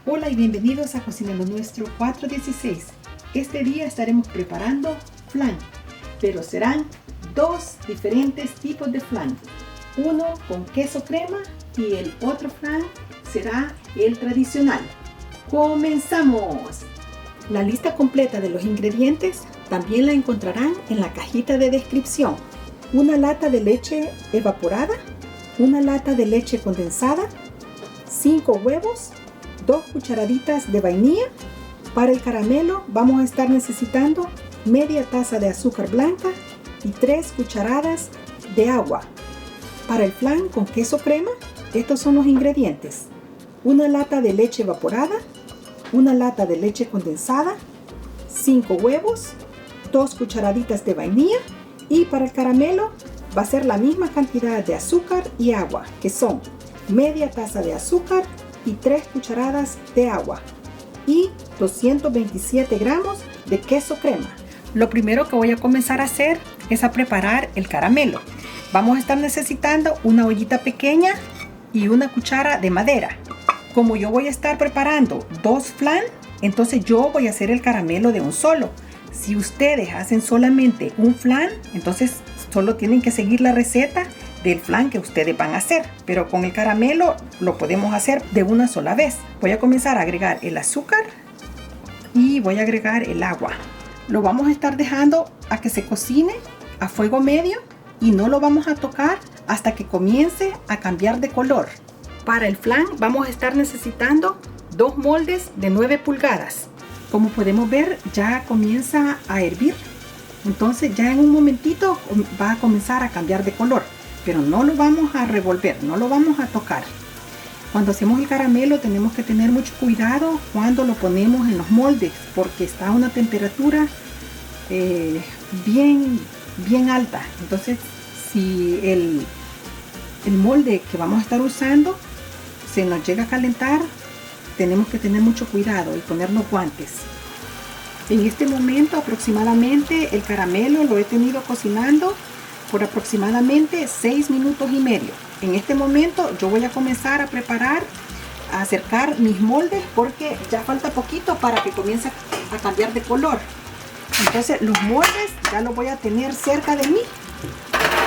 Hola y bienvenidos a Cocinando Nuestro 416. Este día estaremos preparando flan, pero serán dos diferentes tipos de flan. Uno con queso crema y el otro flan será el tradicional. ¡Comenzamos! La lista completa de los ingredientes también la encontrarán en la cajita de descripción. Una lata de leche evaporada, una lata de leche condensada, 5 huevos, 2 cucharaditas de vainilla. Para el caramelo vamos a estar necesitando media taza de azúcar blanca y 3 cucharadas de agua. Para el flan con queso crema, estos son los ingredientes: una lata de leche evaporada, una lata de leche condensada, 5 huevos, 2 cucharaditas de vainilla, y para el caramelo va a ser la misma cantidad de azúcar y agua, que son media taza de azúcar y 3 cucharadas de agua y 227 gramos de queso crema. Lo primero que voy a comenzar a hacer es a preparar el caramelo. Vamos a estar necesitando una ollita pequeña y una cuchara de madera. Como yo voy a estar preparando 2 flan, entonces yo voy a hacer el caramelo de un solo. Si ustedes hacen solamente un flan, entonces solo tienen que seguir la receta del flan que ustedes van a hacer, pero con el caramelo lo podemos hacer de una sola vez. Voy a comenzar a agregar el azúcar y voy a agregar el agua. Lo vamos a estar dejando a que se cocine a fuego medio y no lo vamos a tocar hasta que comience a cambiar de color. Para el flan vamos a estar necesitando 2 moldes de 9 pulgadas. Como podemos ver, ya comienza a hervir, entonces ya en un momentito va a comenzar a cambiar de color. Pero no lo vamos a revolver, no lo vamos a tocar. Cuando hacemos el caramelo tenemos que tener mucho cuidado cuando lo ponemos en los moldes, porque está a una temperatura bien alta. Entonces, si el molde que vamos a estar usando se nos llega a calentar, tenemos que tener mucho cuidado y ponernos guantes. En este momento aproximadamente el caramelo lo he tenido cocinando por aproximadamente 6 minutos y medio. En este momento yo voy a comenzar a preparar, a acercar mis moldes, porque ya falta poquito para que comience a cambiar de color. Entonces los moldes ya los voy a tener cerca de mí.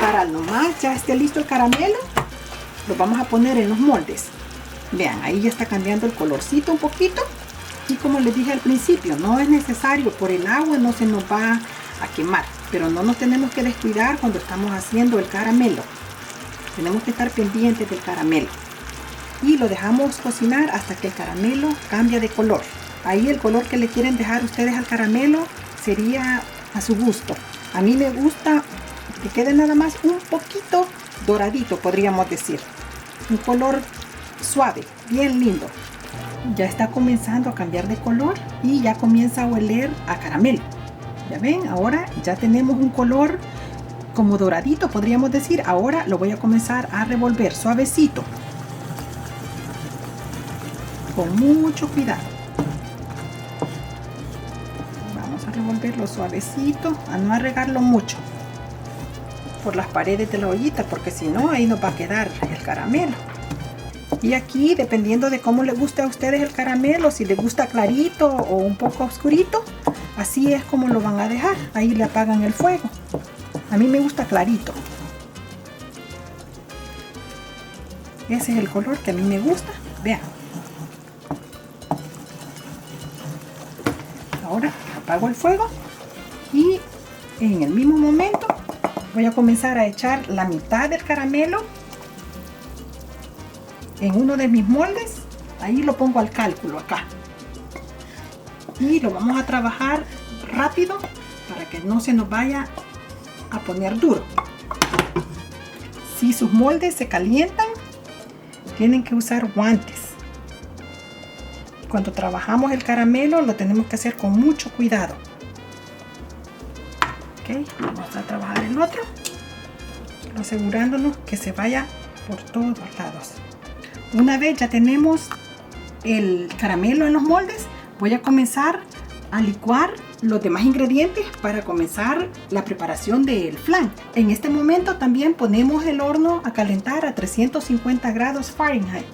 Para nomás ya esté listo el caramelo, lo vamos a poner en los moldes. Vean, ahí ya está cambiando el colorcito un poquito. Y como les dije al principio, no es necesario, por el agua no se nos va a quemar, pero no nos tenemos que descuidar cuando estamos haciendo el caramelo. Tenemos que estar pendientes del caramelo y lo dejamos cocinar hasta que el caramelo cambie de color. Ahí el color que le quieren dejar ustedes al caramelo sería a su gusto. A mí me gusta que quede nada más un poquito doradito, podríamos decir, un color suave, bien lindo. Ya está comenzando a cambiar de color y ya comienza a oler a caramelo. Ya ven, ahora ya tenemos un color como doradito, podríamos decir. Ahora lo voy a comenzar a revolver suavecito, con mucho cuidado. Vamos a revolverlo suavecito, a no regarlo mucho por las paredes de la ollita, porque si no ahí nos va a quedar el caramelo. Y aquí, dependiendo de cómo les guste a ustedes el caramelo, si les gusta clarito o un poco oscurito, así es como lo van a dejar. Ahí le apagan el fuego. A mí me gusta clarito. Ese es el color que a mí me gusta. Vean. Ahora apago el fuego y en el mismo momento voy a comenzar a echar la mitad del caramelo en uno de mis moldes. Ahí lo pongo al cálculo acá. Y lo vamos a trabajar rápido para que no se nos vaya a poner duro. Si sus moldes se calientan, tienen que usar guantes. Cuando trabajamos el caramelo lo tenemos que hacer con mucho cuidado. Ok, vamos a trabajar el otro, asegurándonos que se vaya por todos lados. Una vez ya tenemos el caramelo en los moldes, voy a comenzar a licuar los demás ingredientes para comenzar la preparación del flan. En este momento también ponemos el horno a calentar a 350 grados Fahrenheit.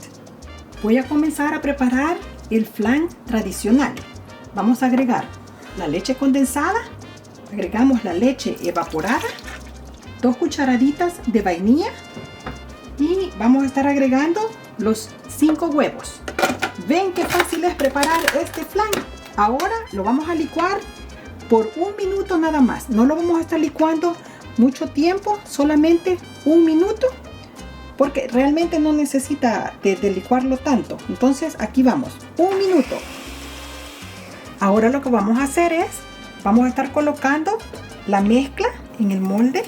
Voy a comenzar a preparar el flan tradicional. Vamos a agregar la leche condensada, agregamos la leche evaporada, 2 cucharaditas de vainilla y vamos a estar agregando los 5 huevos. ¿Ven qué fácil es preparar este flan? Ahora lo vamos a licuar por 1 minuto nada más. No lo vamos a estar licuando mucho tiempo, solamente 1 minuto, porque realmente no necesita de licuarlo tanto. Entonces aquí vamos, 1 minuto. Ahora lo que vamos a hacer es, vamos a estar colocando la mezcla en el molde.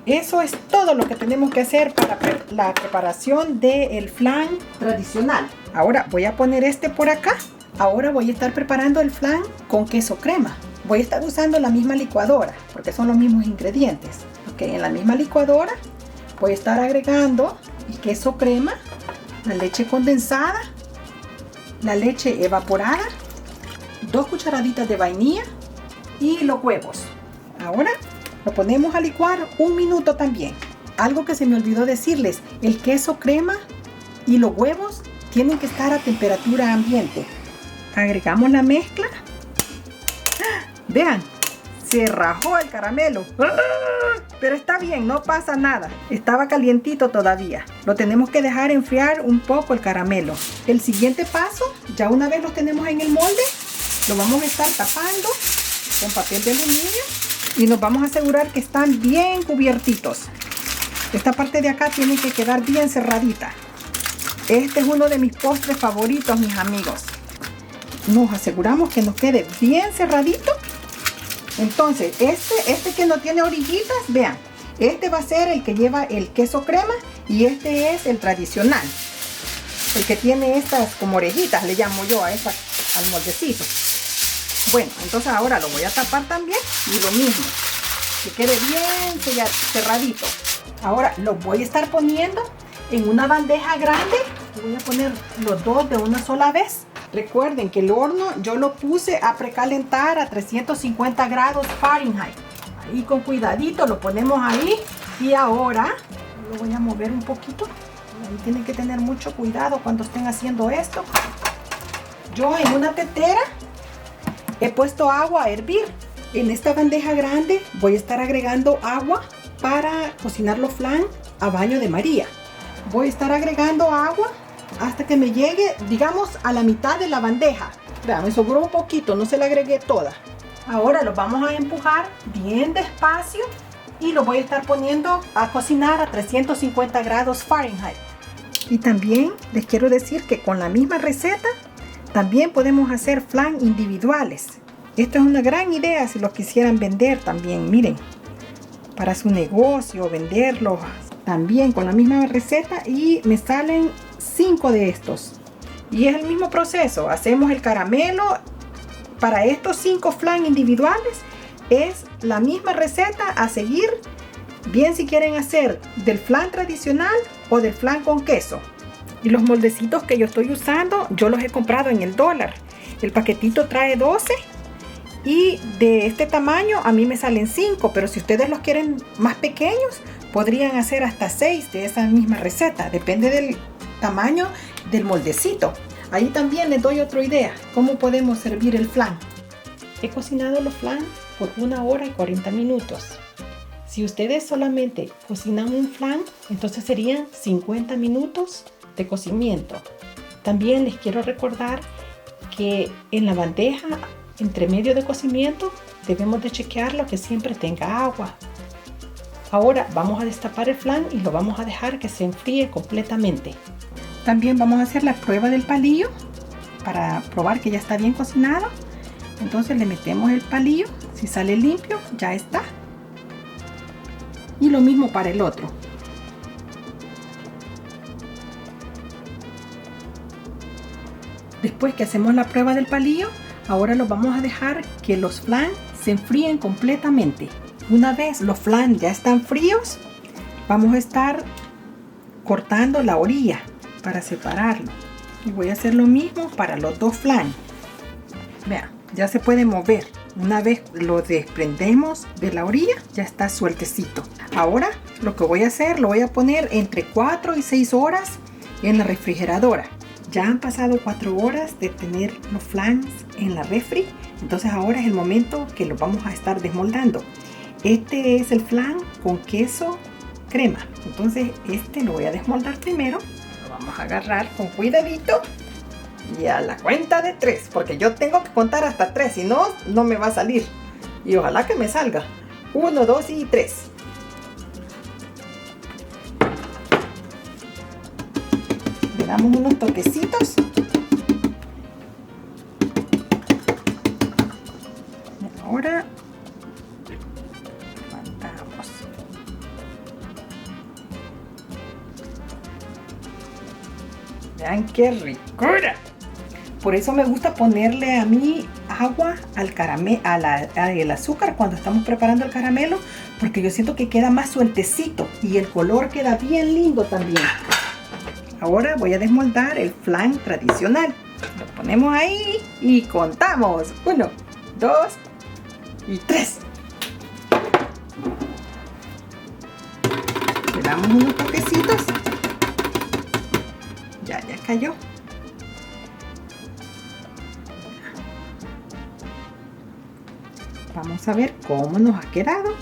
Eso es todo lo que tenemos que hacer para la preparación del flan tradicional. Ahora voy a poner este por acá. Ahora voy a estar preparando el flan con queso crema. Voy a estar usando la misma licuadora porque son los mismos ingredientes. En la misma licuadora voy a estar agregando el queso crema, la leche condensada, la leche evaporada, 2 cucharaditas de vainilla y los huevos. Ahora lo ponemos a licuar 1 minuto también. Algo que se me olvidó decirles, el queso crema y los huevos tienen que estar a temperatura ambiente. Agregamos la mezcla. Vean, se rajó el caramelo. Pero está bien, no pasa nada. Estaba calientito todavía. Lo tenemos que dejar enfriar un poco el caramelo. El siguiente paso, ya una vez los tenemos en el molde, lo vamos a estar tapando con papel de aluminio y nos vamos a asegurar que están bien cubiertitos. Esta parte de acá tiene que quedar bien cerradita. Este es uno de mis postres favoritos, mis amigos. Nos aseguramos que nos quede bien cerradito. Entonces, este que no tiene orillitas, vean, este va a ser el que lleva el queso crema y este es el tradicional. El que tiene estas como orejitas, le llamo yo al moldecito. Bueno, entonces ahora lo voy a tapar también y lo mismo, que quede bien cerradito. Ahora lo voy a estar poniendo en una bandeja grande. Voy a poner los dos de una sola vez. Recuerden que el horno yo lo puse a precalentar a 350 grados Fahrenheit. Ahí con cuidadito lo ponemos ahí. Y ahora lo voy a mover un poquito. Ahí tienen que tener mucho cuidado cuando estén haciendo esto. Yo en una tetera he puesto agua a hervir. En esta bandeja grande voy a estar agregando agua para cocinar los flan a baño de María. Voy a estar agregando agua hasta que me llegue, digamos, a la mitad de la bandeja. Vean, me sobró un poquito, no se la agregué toda. Ahora lo vamos a empujar bien despacio y lo voy a estar poniendo a cocinar a 350 grados Fahrenheit. Y también les quiero decir que con la misma receta también podemos hacer flan individuales. Esto es una gran idea si los quisieran vender también, miren, para su negocio, venderlos también con la misma receta y me salen 5 de estos. Y es el mismo proceso, hacemos el caramelo para estos 5 flan individuales, es la misma receta a seguir, bien si quieren hacer del flan tradicional o del flan con queso. Y los moldecitos que yo estoy usando, yo los he comprado en el dólar. El paquetito trae 12 y de este tamaño a mí me salen 5, pero si ustedes los quieren más pequeños, podrían hacer hasta 6 de esa misma receta, depende del tamaño del moldecito. Ahí también les doy otra idea, cómo podemos servir el flan. He cocinado los flan por 1 hora y 40 minutos. Si ustedes solamente cocinan un flan, entonces serían 50 minutos de cocimiento. También les quiero recordar que en la bandeja, entre medio de cocimiento, debemos de chequearlo que siempre tenga agua. Ahora vamos a destapar el flan y lo vamos a dejar que se enfríe completamente. También vamos a hacer la prueba del palillo para probar que ya está bien cocinado. Entonces le metemos el palillo, si sale limpio ya está. Y lo mismo para el otro. Después que hacemos la prueba del palillo, ahora lo vamos a dejar que los flan se enfríen completamente. Una vez los flan ya están fríos, vamos a estar cortando la orilla para separarlo. Y voy a hacer lo mismo para los 2 flan. Vean, ya se puede mover. Una vez lo desprendemos de la orilla, ya está sueltecito. Ahora lo que voy a hacer, lo voy a poner entre 4 y 6 horas en la refrigeradora. Ya han pasado 4 horas de tener los flans en la refri, entonces ahora es el momento que los vamos a estar desmoldando. Este es el flan con queso crema, entonces este lo voy a desmoldar primero. Lo vamos a agarrar con cuidadito y a la cuenta de 3, porque yo tengo que contar hasta 3, si no, no me va a salir. Y ojalá que me salga. 1, 2 y 3. Le damos unos toquecitos. Y ahora levantamos. Vean qué ricura. Por eso me gusta ponerle a mí agua al caramelo, al azúcar cuando estamos preparando el caramelo, porque yo siento que queda más sueltecito y el color queda bien lindo también. Ahora voy a desmoldar el flan tradicional. Lo ponemos ahí y contamos. 1, 2 y 3. Le damos unos toquecitos. Ya cayó. Vamos a ver cómo nos ha quedado.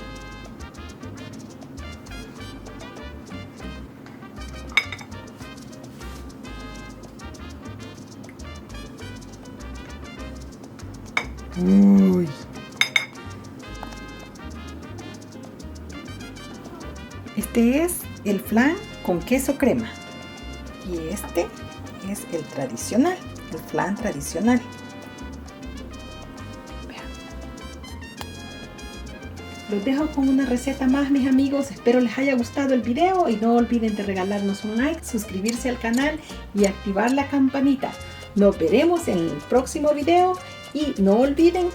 Uy. Este es el flan con queso crema. Y este es el tradicional, el flan tradicional. Los dejo con una receta más, mis amigos. Espero les haya gustado el video y no olviden de regalarnos un like, suscribirse al canal y activar la campanita. Nos veremos en el próximo video y no olviden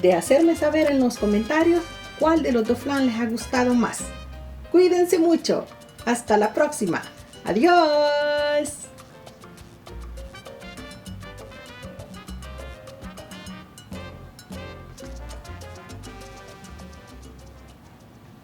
de hacerme saber en los comentarios cuál de los dos flan les ha gustado más. Cuídense mucho. Hasta la próxima. Adiós.